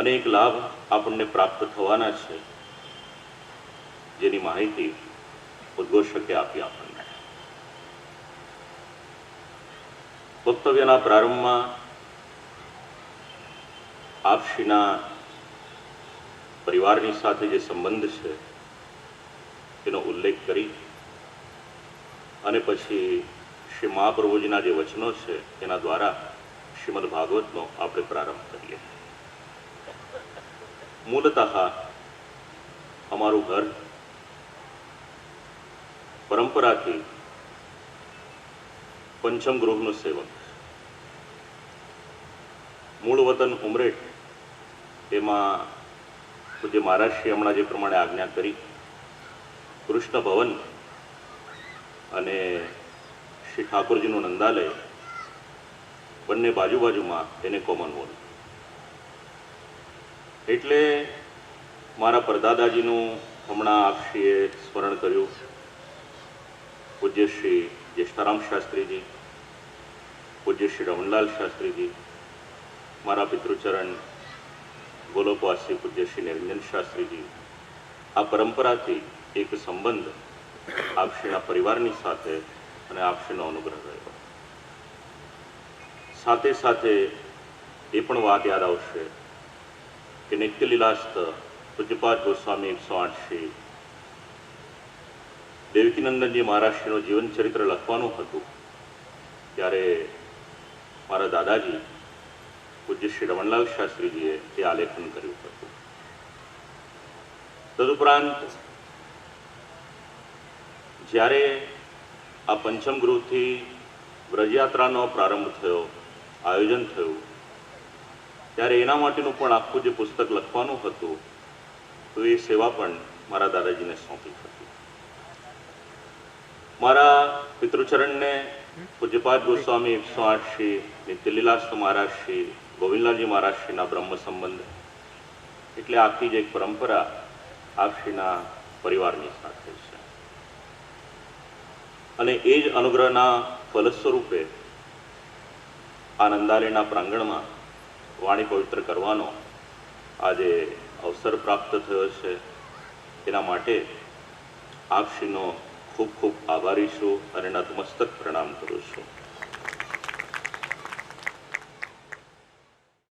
અનેક લાભ આપણને પ્રાપ્ત થવાના છે, જેની માહિતી ઉદ્ઘોષકે આપી આપણને. વક્તવ્યના પ્રારંભમાં આપશ્રીના પરિવારની સાથે જે સંબંધ છે એનો ઉલ્લેખ કરી અને પછી શ્રી મહાપ્રભુજીના જે વચનો છે એના દ્વારા શ્રીમદ ભાગવતનો આપણે પ્રારંભ કરીએ. મૂળતઃ અમારું ઘર પરંપરાથી પંચમ ગૃહનું સેવક. મૂળ વતન ઉમરેઠ, એમાં પૂજ્ય મહારાજશ્રી હમણાં જે પ્રમાણે આજ્ઞા કરી, કૃષ્ણ ભવન અને શ્રી ઠાકોરજીનું નંદાલય બંને બાજુમાં એને કોમન હોલ. એટલે મારા પરદાદાજીનું હમણાં આપશ્રીએ સ્મરણ કર્યું, પૂજ્ય શ્રી જ્યેષ્ઠારામ શાસ્ત્રીજી, પૂજ્ય શ્રી રમણલાલ શાસ્ત્રીજી, મારા પિતૃચરણ ગોલોકવાસી પૂજ્ય શ્રી નિરંજન શાસ્ત્રીજી, આ પરંપરાથી એક સંબંધ આપશ્રીના પરિવારની સાથે અને આપશ્રીનો અનુગ્રહ રહ્યો. સાથે સાથે એ પણ વાત યાદ આવશે કે નિત્યલીલાસ્ત પૂજ્યપાદ ગોસ્વામી 108 શ્રી દેવકીનંદનજી મહારાજશ્રીનું જીવન ચરિત્ર લખવાનું હતું ત્યારે મારા દાદાજી પૂજ્ય શ્રી રમણલાલ શાસ્ત્રીજીએ એ આલેખન કર્યું હતું. તદુપરાંત જ્યારે આ પંચમ ગૃહથી વ્રજયાત્રાનો પ્રારંભ થયો, આયોજન થયું, ત્યારે એના માટેનું પણ આખું જે પુસ્તક લખવાનું હતું તો એ સેવા પણ મારા દાદાજીને સોંપી હતી. મારા પિતૃચરણને પૂજ્યપાદ ગોસ્વામી 108 શ્રી નિત્યલીલાસ્ત મહારાજ શ્રી ગોવિંદલાલજી મહારાજશ્રીના બ્રહ્મ સંબંધ, એટલે આખી જ એક પરંપરા આપશ્રીના પરિવારની સાથે છે. અને એ જ અનુગ્રહના ફલ સ્વરૂપે આ નંદાલયના પ્રાંગણમાં વાણી પવિત્ર કરવાનો આજે અવસર પ્રાપ્ત થયો છે. એના માટે આપશ્રીનો ખૂબ ખૂબ આભારી છું અને નતમસ્તક પ્રણામ કરું છું.